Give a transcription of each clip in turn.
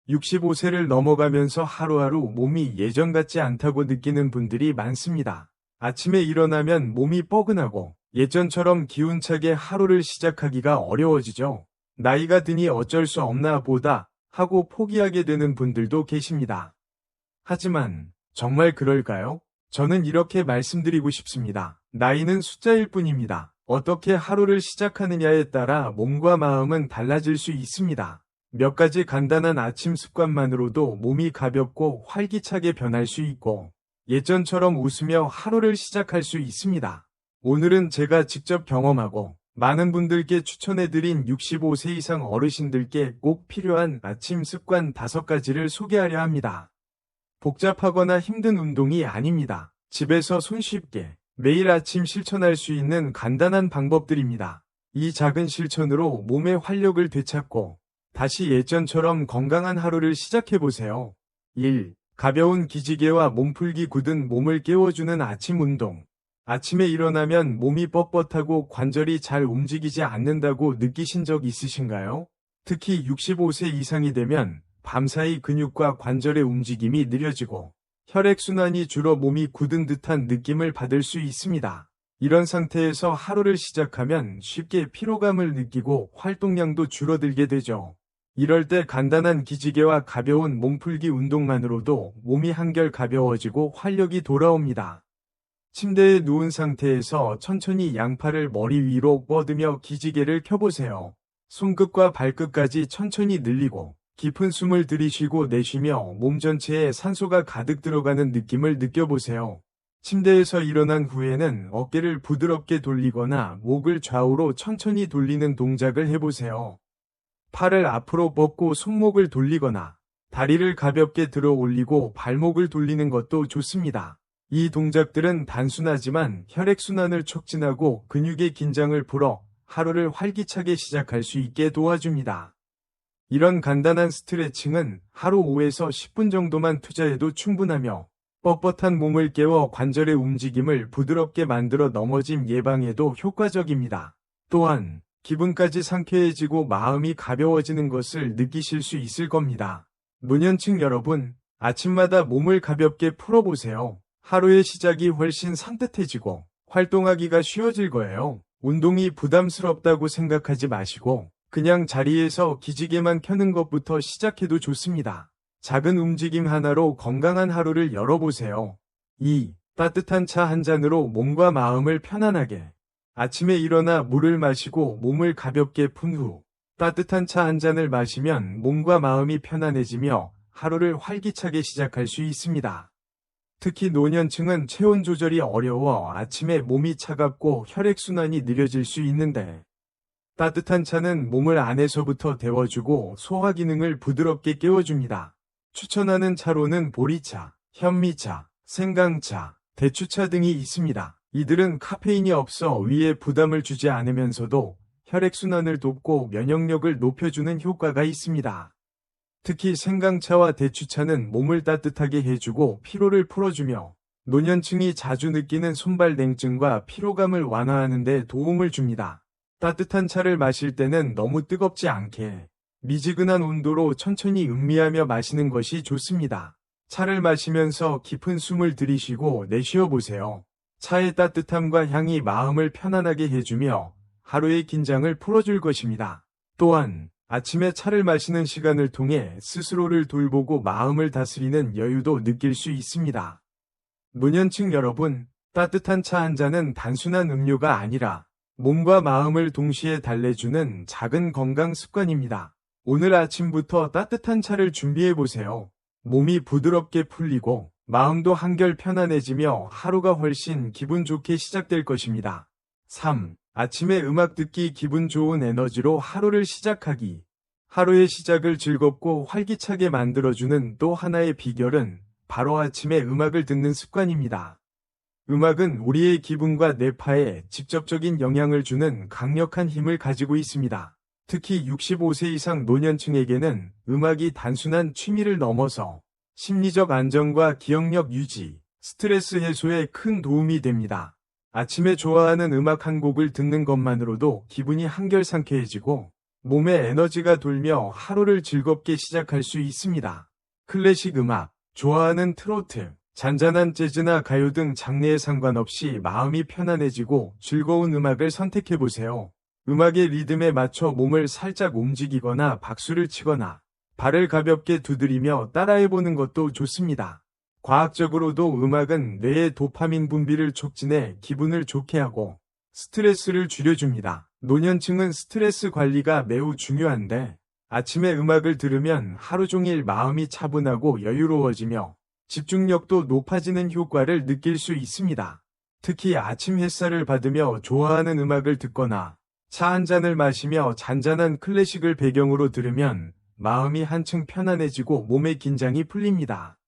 65세를 넘어가면서 하루하루 몸이 예전 같지 않다고 느끼는 분들이 많습니다. 아침에 일어나면 몸이 뻐근하고 예전처럼 기운차게 하루를 시작하기가 어려워지죠. 나이가 드니 어쩔 수 없나 보다 하고 포기하게 되는 분들도 계십니다. 하지만 정말 그럴까요? 저는 이렇게 말씀드리고 싶습니다. 나이는 숫자일 뿐입니다. 어떻게 하루를 시작하느냐에 따라 몸과 마음은 달라질 수 있습니다. 몇 가지 간단한 아침 습관만으로도 몸이 가볍고 활기차게 변할 수 있고 예전처럼 웃으며 하루를 시작할 수 있습니다. 오늘은 제가 직접 경험하고 많은 분들께 추천해드린 65세 이상 어르신들께 꼭 필요한 아침 습관 5가지를 소개하려 합니다. 복잡하거나 힘든 운동이 아닙니다. 집에서 손쉽게 매일 아침 실천할 수 있는 간단한 방법들입니다. 이 작은 실천으로 몸의 활력을 되찾고 다시 예전처럼 건강한 하루를 시작해보세요. 1. 가벼운 기지개와 몸풀기 굳은 몸을 깨워주는 아침 운동. 아침에 일어나면 몸이 뻣뻣하고 관절이 잘 움직이지 않는다고 느끼신 적 있으신가요? 특히 65세 이상이 되면 밤사이 근육과 관절의 움직임이 느려지고 혈액순환이 줄어 몸이 굳은 듯한 느낌을 받을 수 있습니다. 이런 상태에서 하루를 시작하면 쉽게 피로감을 느끼고 활동량도 줄어들게 되죠. 이럴 때 간단한 기지개와 가벼운 몸풀기 운동만으로도 몸이 한결 가벼워지고 활력이 돌아옵니다. 침대에 누운 상태에서 천천히 양팔을 머리 위로 뻗으며 기지개를 켜보세요. 손끝과 발끝까지 천천히 늘리고 깊은 숨을 들이쉬고 내쉬며 몸 전체에 산소가 가득 들어가는 느낌을 느껴보세요. 침대에서 일어난 후에는 어깨를 부드럽게 돌리거나 목을 좌우로 천천히 돌리는 동작을 해보세요. 팔을 앞으로 뻗고 손목을 돌리거나 다리를 가볍게 들어 올리고 발목을 돌리는 것도 좋습니다. 이 동작들은 단순하지만 혈액순환을 촉진하고 근육의 긴장을 풀어 하루를 활기차게 시작할 수 있게 도와줍니다. 이런 간단한 스트레칭은 하루 5에서 10분 정도만 투자해도 충분하며 뻣뻣한 몸을 깨워 관절의 움직임을 부드럽게 만들어 넘어짐 예방에도 효과적입니다. 또한 기분까지 상쾌해지고 마음이 가벼워지는 것을 느끼실 수 있을 겁니다. 노년층 여러분, 아침마다 몸을 가볍게 풀어보세요. 하루의 시작이 훨씬 산뜻해지고 활동하기가 쉬워질 거예요. 운동이 부담스럽다고 생각하지 마시고 그냥 자리에서 기지개만 켜는 것부터 시작해도 좋습니다. 작은 움직임 하나로 건강한 하루를 열어보세요. 2. 따뜻한 차 한 잔으로 몸과 마음을 편안하게. 아침에 일어나 물을 마시고 몸을 가볍게 푼 후 따뜻한 차 한 잔을 마시면 몸과 마음이 편안해지며 하루를 활기차게 시작할 수 있습니다. 특히 노년층은 체온 조절이 어려워 아침에 몸이 차갑고 혈액순환이 느려질 수 있는데 따뜻한 차는 몸을 안에서부터 데워주고 소화 기능을 부드럽게 깨워줍니다. 추천하는 차로는 보리차, 현미차, 생강차, 대추차 등이 있습니다. 이들은 카페인이 없어 위에 부담을 주지 않으면서도 혈액순환을 돕고 면역력을 높여주는 효과가 있습니다. 특히 생강차와 대추차는 몸을 따뜻하게 해주고 피로를 풀어주며 노년층이 자주 느끼는 손발 냉증과 피로감을 완화하는 데 도움을 줍니다. 따뜻한 차를 마실 때는 너무 뜨겁지 않게 미지근한 온도로 천천히 음미하며 마시는 것이 좋습니다. 차를 마시면서 깊은 숨을 들이쉬고 내쉬어 보세요. 차의 따뜻함과 향이 마음을 편안하게 해주며 하루의 긴장을 풀어줄 것입니다. 또한 아침에 차를 마시는 시간을 통해 스스로를 돌보고 마음을 다스리는 여유도 느낄 수 있습니다. 노년층 여러분, 따뜻한 차 한 잔은 단순한 음료가 아니라 몸과 마음을 동시에 달래주는 작은 건강 습관입니다. 오늘 아침부터 따뜻한 차를 준비해보세요. 몸이 부드럽게 풀리고 마음도 한결 편안해지며 하루가 훨씬 기분 좋게 시작될 것입니다. 3. 아침에 음악 듣기 기분 좋은 에너지로 하루를 시작하기. 하루의 시작을 즐겁고 활기차게 만들어주는 또 하나의 비결은 바로 아침에 음악을 듣는 습관입니다. 음악은 우리의 기분과 뇌파에 직접적인 영향을 주는 강력한 힘을 가지고 있습니다. 특히 65세 이상 노년층에게는 음악이 단순한 취미를 넘어서 심리적 안정과 기억력 유지, 스트레스 해소에 큰 도움이 됩니다. 아침에 좋아하는 음악 한 곡을 듣는 것만으로도 기분이 한결 상쾌해지고 몸에 에너지가 돌며 하루를 즐겁게 시작할 수 있습니다. 클래식 음악, 좋아하는 트로트, 잔잔한 재즈나 가요 등 장르에 상관없이 마음이 편안해지고 즐거운 음악을 선택해보세요. 음악의 리듬에 맞춰 몸을 살짝 움직이거나 박수를 치거나 발을 가볍게 두드리며 따라해보는 것도 좋습니다. 과학적으로도 음악은 뇌의 도파민 분비를 촉진해 기분을 좋게 하고 스트레스를 줄여줍니다. 노년층은 스트레스 관리가 매우 중요한데 아침에 음악을 들으면 하루 종일 마음이 차분하고 여유로워지며 집중력도 높아지는 효과를 느낄 수 있습니다. 특히 아침 햇살을 받으며 좋아하는 음악을 듣거나 차 한 잔을 마시며 잔잔한 클래식을 배경으로 들으면 마음이 한층 편안해지고 몸의 긴장이 풀립니다.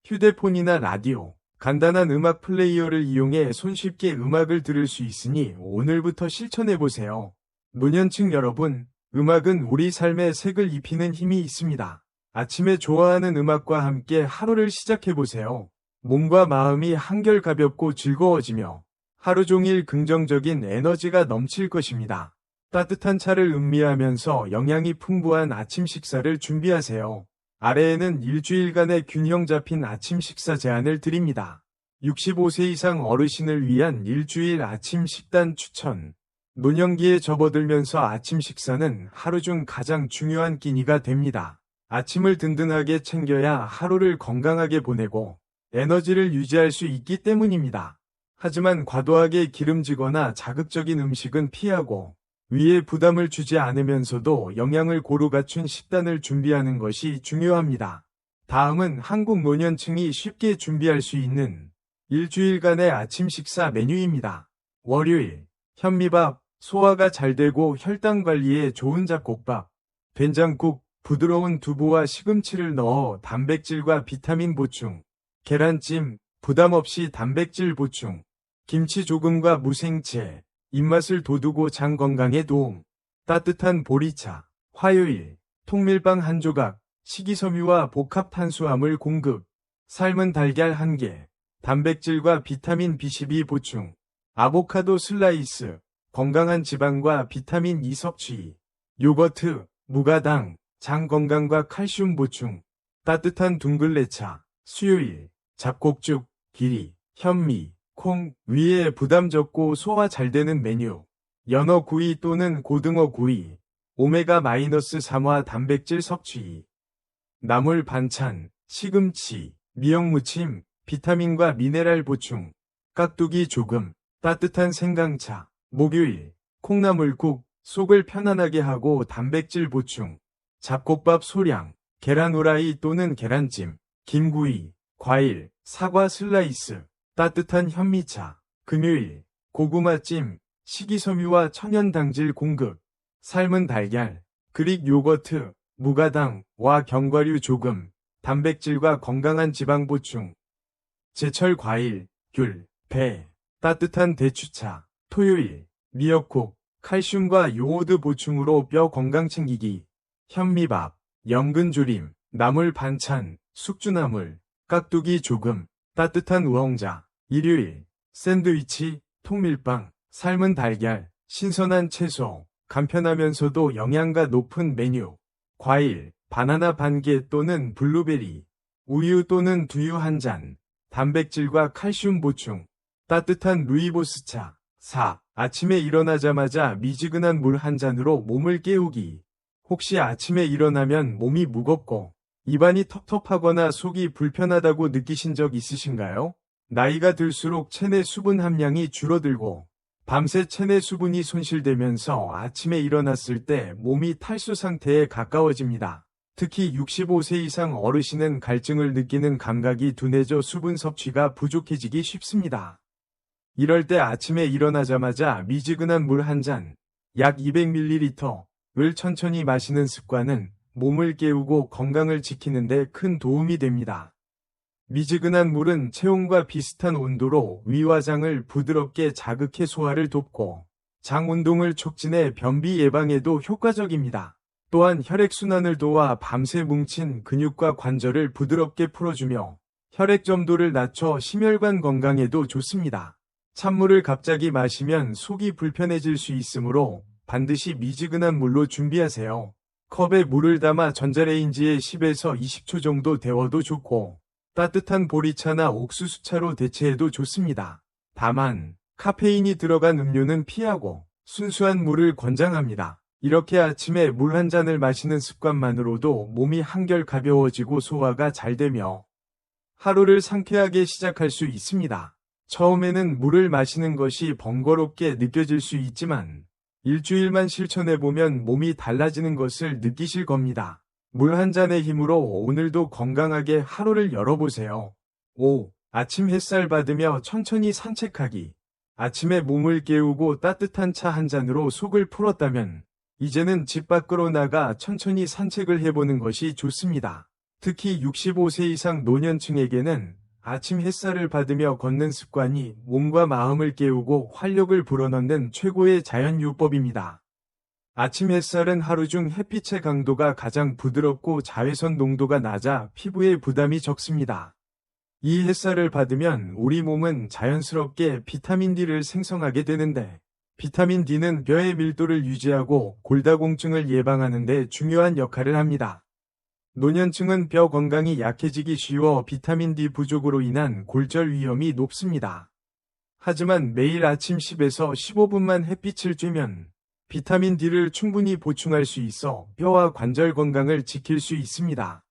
휴대폰이나 라디오, 간단한 음악 플레이어를 이용해 손쉽게 음악을 들을 수 있으니 오늘부터 실천해보세요. 노년층 여러분, 음악은 우리 삶에 색을 입히는 힘이 있습니다. 아침에 좋아하는 음악과 함께 하루를 시작해보세요. 몸과 마음이 한결 가볍고 즐거워지며 하루 종일 긍정적인 에너지가 넘칠 것입니다. 따뜻한 차를 음미하면서 영양이 풍부한 아침 식사를 준비하세요. 아래에는 일주일간의 균형 잡힌 아침 식사 제안을 드립니다. 65세 이상 어르신을 위한 일주일 아침 식단 추천. 노년기에 접어들면서 아침 식사는 하루 중 가장 중요한 끼니가 됩니다. 아침을 든든하게 챙겨야 하루를 건강하게 보내고 에너지를 유지할 수 있기 때문입니다. 하지만 과도하게 기름지거나 자극적인 음식은 피하고 위에 부담을 주지 않으면서도 영양을 고루 갖춘 식단을 준비하는 것이 중요합니다. 다음은 한국 노년층이 쉽게 준비할 수 있는 일주일간의 아침 식사 메뉴입니다. 월요일, 현미밥, 소화가 잘 되고 혈당 관리에 좋은 잡곡밥, 된장국, 부드러운 두부와 시금치를 넣어 단백질과 비타민 보충, 계란찜, 부담 없이 단백질 보충, 김치 조금과 무생채, 입맛을 돋우고 장 건강에 도움, 따뜻한 보리차, 화요일, 통밀빵 한 조각, 식이섬유와 복합 탄수화물 공급, 삶은 달걀 1개, 단백질과 비타민 B12 보충, 아보카도 슬라이스, 건강한 지방과 비타민 E 섭취, 요거트, 무가당, 장 건강과 칼슘 보충, 따뜻한 둥글레차, 수요일, 잡곡죽, 기리, 현미, 콩, 위에 부담 적고 소화 잘 되는 메뉴, 연어 구이 또는 고등어 구이, 오메가-3화 단백질 섭취, 나물 반찬, 시금치, 미역 무침, 비타민과 미네랄 보충, 깍두기 조금, 따뜻한 생강차, 목요일, 콩나물국, 속을 편안하게 하고 단백질 보충, 잡곡밥 소량, 계란 후라이 또는 계란찜, 김구이, 과일, 사과 슬라이스, 따뜻한 현미차, 금요일, 고구마찜, 식이섬유와 천연당질 공급, 삶은 달걀, 그릭 요거트, 무가당와 견과류 조금, 단백질과 건강한 지방 보충, 제철 과일, 귤, 배, 따뜻한 대추차, 토요일, 미역국, 칼슘과 요오드 보충으로 뼈 건강 챙기기, 현미밥, 연근조림, 나물 반찬, 숙주나물, 깍두기 조금, 따뜻한 우엉자, 일요일, 샌드위치, 통밀빵, 삶은 달걀, 신선한 채소, 간편하면서도 영양가 높은 메뉴, 과일, 바나나 반개 또는 블루베리, 우유 또는 두유 한 잔, 단백질과 칼슘 보충, 따뜻한 루이보스차, 4. 아침에 일어나자마자 미지근한 물 한 잔으로 몸을 깨우기. 혹시 아침에 일어나면 몸이 무겁고 입안이 텁텁하거나 속이 불편하다고 느끼신 적 있으신가요? 나이가 들수록 체내 수분 함량이 줄어들고 밤새 체내 수분이 손실되면서 아침에 일어났을 때 몸이 탈수 상태에 가까워집니다. 특히 65세 이상 어르신은 갈증을 느끼는 감각이 둔해져 수분 섭취가 부족해지기 쉽습니다. 이럴 때 아침에 일어나자마자 미지근한 물 한 잔, 약 200ml를 천천히 마시는 습관은 몸을 깨우고 건강을 지키는 데 큰 도움이 됩니다. 미지근한 물은 체온과 비슷한 온도로 위와 장을 부드럽게 자극해 소화를 돕고 장 운동을 촉진해 변비 예방에도 효과적입니다. 또한 혈액순환을 도와 밤새 뭉친 근육과 관절을 부드럽게 풀어주며 혈액 점도를 낮춰 심혈관 건강에도 좋습니다. 찬물을 갑자기 마시면 속이 불편해질 수 있으므로 반드시 미지근한 물로 준비하세요. 컵에 물을 담아 전자레인지에 10에서 20초 정도 데워도 좋고, 따뜻한 보리차나 옥수수차로 대체해도 좋습니다. 다만, 카페인이 들어간 음료는 피하고 순수한 물을 권장합니다. 이렇게 아침에 물 한 잔을 마시는 습관만으로도 몸이 한결 가벼워지고 소화가 잘 되며 하루를 상쾌하게 시작할 수 있습니다. 처음에는 물을 마시는 것이 번거롭게 느껴질 수 있지만 일주일만 실천해보면 몸이 달라지는 것을 느끼실 겁니다. 물 한 잔의 힘으로 오늘도 건강하게 하루를 열어보세요. 5. 아침 햇살 받으며 천천히 산책하기. 아침에 몸을 깨우고 따뜻한 차 한 잔으로 속을 풀었다면 이제는 집 밖으로 나가 천천히 산책을 해보는 것이 좋습니다. 특히 65세 이상 노년층에게는 아침 햇살을 받으며 걷는 습관이 몸과 마음을 깨우고 활력을 불어넣는 최고의 자연요법입니다. 아침 햇살은 하루 중 햇빛의 강도가 가장 부드럽고 자외선 농도가 낮아 피부에 부담이 적습니다. 이 햇살을 받으면 우리 몸은 자연스럽게 비타민 D를 생성하게 되는데, 비타민 D는 뼈의 밀도를 유지하고 골다공증을 예방하는 데 중요한 역할을 합니다. 노년층은 뼈 건강이 약해지기 쉬워 비타민 D 부족으로 인한 골절 위험이 높습니다. 하지만 매일 아침 10에서 15분만 햇빛을 쬐면 비타민 D를 충분히 보충할 수 있어 뼈와 관절 건강을 지킬 수 있습니다.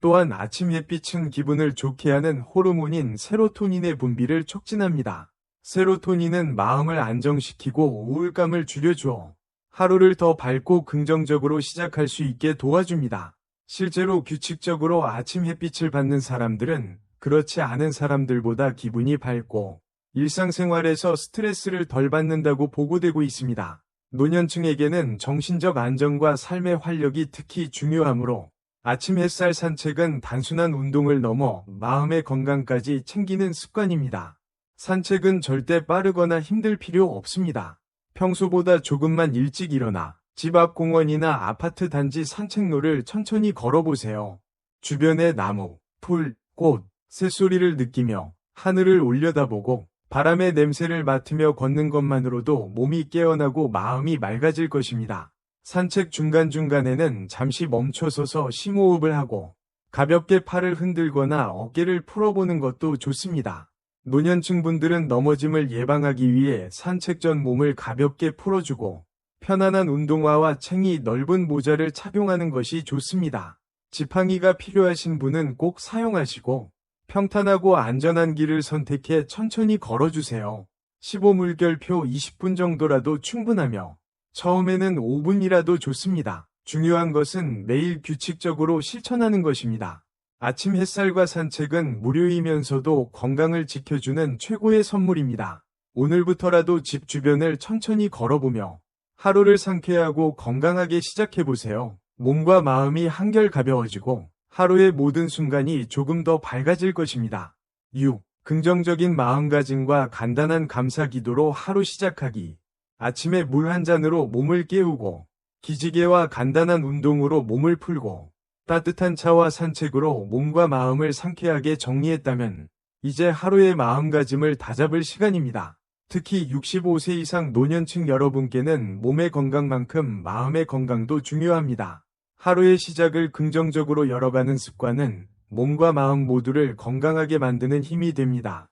또한 아침 햇빛은 기분을 좋게 하는 호르몬인 세로토닌의 분비를 촉진합니다. 세로토닌은 마음을 안정시키고 우울감을 줄여주어 하루를 더 밝고 긍정적으로 시작할 수 있게 도와줍니다. 실제로 규칙적으로 아침 햇빛을 받는 사람들은 그렇지 않은 사람들보다 기분이 밝고 일상생활에서 스트레스를 덜 받는다고 보고되고 있습니다. 노년층에게는 정신적 안정과 삶의 활력이 특히 중요하므로 아침 햇살 산책은 단순한 운동을 넘어 마음의 건강까지 챙기는 습관입니다. 산책은 절대 빠르거나 힘들 필요 없습니다. 평소보다 조금만 일찍 일어나 집 앞 공원이나 아파트 단지 산책로를 천천히 걸어보세요. 주변의 나무, 풀, 꽃, 새소리를 느끼며 하늘을 올려다보고 바람의 냄새를 맡으며 걷는 것만으로도 몸이 깨어나고 마음이 맑아질 것입니다. 산책 중간중간에는 잠시 멈춰서서 심호흡을 하고 가볍게 팔을 흔들거나 어깨를 풀어보는 것도 좋습니다. 노년층 분들은 넘어짐을 예방하기 위해 산책 전 몸을 가볍게 풀어주고 편안한 운동화와 챙이 넓은 모자를 착용하는 것이 좋습니다. 지팡이가 필요하신 분은 꼭 사용하시고 평탄하고 안전한 길을 선택해 천천히 걸어주세요. 15물결표 20분 정도라도 충분하며 처음에는 5분이라도 좋습니다. 중요한 것은 매일 규칙적으로 실천하는 것입니다. 아침 햇살과 산책은 무료이면서도 건강을 지켜주는 최고의 선물입니다. 오늘부터라도 집 주변을 천천히 걸어보며 하루를 상쾌하고 건강하게 시작해보세요. 몸과 마음이 한결 가벼워지고 하루의 모든 순간이 조금 더 밝아질 것입니다. 6. 긍정적인 마음가짐과 간단한 감사 기도로 하루 시작하기. 아침에 물 한 잔으로 몸을 깨우고 기지개와 간단한 운동으로 몸을 풀고 따뜻한 차와 산책으로 몸과 마음을 상쾌하게 정리했다면 이제 하루의 마음가짐을 다잡을 시간입니다. 특히 65세 이상 노년층 여러분께는 몸의 건강만큼 마음의 건강도 중요합니다. 하루의 시작을 긍정적으로 열어가는 습관은 몸과 마음 모두를 건강하게 만드는 힘이 됩니다.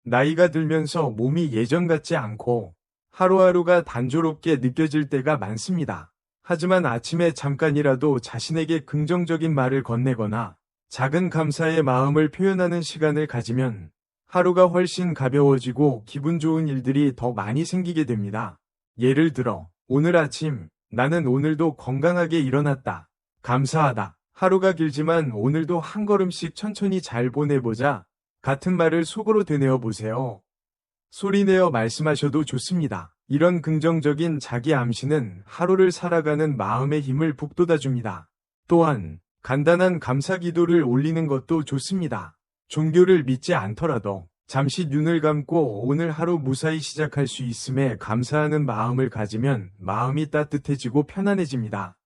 나이가 들면서 몸이 예전 같지 않고 하루하루가 단조롭게 느껴질 때가 많습니다. 하지만 아침에 잠깐이라도 자신에게 긍정적인 말을 건네거나 작은 감사의 마음을 표현하는 시간을 가지면 하루가 훨씬 가벼워지고 기분 좋은 일들이 더 많이 생기게 됩니다. 예를 들어, 오늘 아침, 나는 오늘도 건강하게 일어났다. 감사하다. 하루가 길지만 오늘도 한 걸음씩 천천히 잘 보내보자. 같은 말을 속으로 되뇌어 보세요. 소리내어 말씀하셔도 좋습니다. 이런 긍정적인 자기 암시는 하루를 살아가는 마음의 힘을 북돋아줍니다. 또한 간단한 감사 기도를 올리는 것도 좋습니다. 종교를 믿지 않더라도 잠시 눈을 감고 오늘 하루 무사히 시작할 수 있음에 감사하는 마음을 가지면 마음이 따뜻해지고 편안해집니다.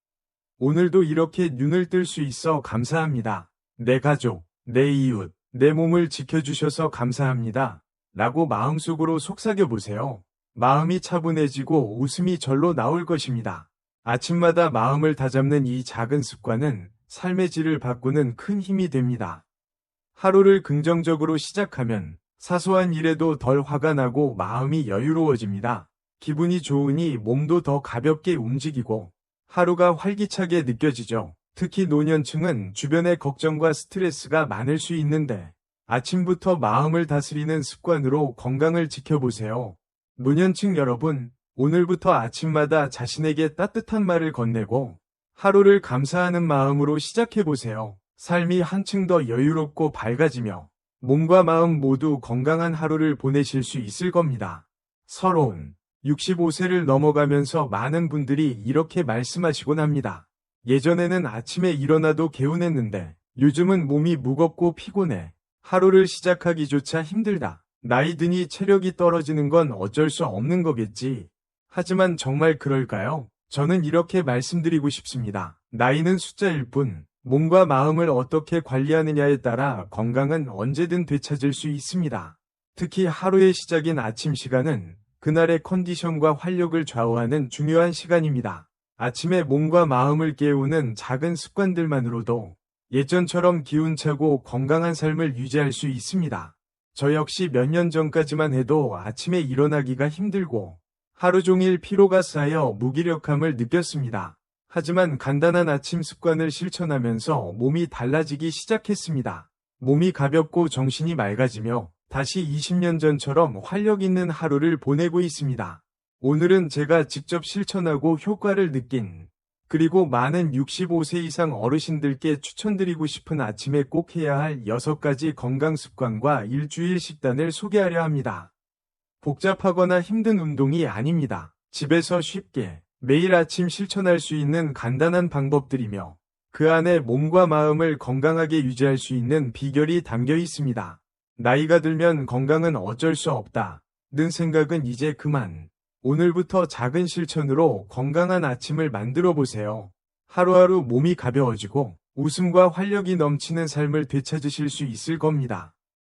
오늘도 이렇게 눈을 뜰 수 있어 감사합니다. 내 가족, 내 이웃, 내 몸을 지켜주셔서 감사합니다. 라고 마음속으로 속삭여 보세요. 마음이 차분해지고 웃음이 절로 나올 것입니다. 아침마다 마음을 다잡는 이 작은 습관은 삶의 질을 바꾸는 큰 힘이 됩니다. 하루를 긍정적으로 시작하면 사소한 일에도 덜 화가 나고 마음이 여유로워집니다. 기분이 좋으니 몸도 더 가볍게 움직이고 하루가 활기차게 느껴지죠. 특히 노년층은 주변의 걱정과 스트레스가 많을 수 있는데 아침부터 마음을 다스리는 습관으로 건강을 지켜보세요. 노년층 여러분, 오늘부터 아침마다 자신에게 따뜻한 말을 건네고 하루를 감사하는 마음으로 시작해보세요. 삶이 한층 더 여유롭고 밝아지며 몸과 마음 모두 건강한 하루를 보내실 수 있을 겁니다. 서러운 65세를 넘어가면서 많은 분들이 이렇게 말씀하시곤 합니다. 예전에는 아침에 일어나도 개운했는데 요즘은 몸이 무겁고 피곤해. 하루를 시작하기조차 힘들다. 나이 드니 체력이 떨어지는 건 어쩔 수 없는 거겠지. 하지만 정말 그럴까요? 저는 이렇게 말씀드리고 싶습니다. 나이는 숫자일 뿐, 몸과 마음을 어떻게 관리하느냐에 따라 건강은 언제든 되찾을 수 있습니다. 특히 하루의 시작인 아침 시간은 그날의 컨디션과 활력을 좌우하는 중요한 시간입니다. 아침에 몸과 마음을 깨우는 작은 습관들만으로도 예전처럼 기운차고 건강한 삶을 유지할 수 있습니다. 저 역시 몇 년 전까지만 해도 아침에 일어나기가 힘들고 하루 종일 피로가 쌓여 무기력함을 느꼈습니다. 하지만 간단한 아침 습관을 실천하면서 몸이 달라지기 시작했습니다. 몸이 가볍고 정신이 맑아지며 다시 20년 전처럼 활력 있는 하루를 보내고 있습니다. 오늘은 제가 직접 실천하고 효과를 느낀 그리고 많은 65세 이상 어르신들께 추천드리고 싶은 아침에 꼭 해야 할 6가지 건강 습관과 일주일 식단을 소개하려 합니다. 복잡하거나 힘든 운동이 아닙니다. 집에서 쉽게 매일 아침 실천할 수 있는 간단한 방법들이며 그 안에 몸과 마음을 건강하게 유지할 수 있는 비결이 담겨 있습니다. 나이가 들면 건강은 어쩔 수 없다. 는 생각은 이제 그만. 오늘부터 작은 실천으로 건강한 아침을 만들어 보세요. 하루하루 몸이 가벼워지고 웃음과 활력이 넘치는 삶을 되찾으실 수 있을 겁니다.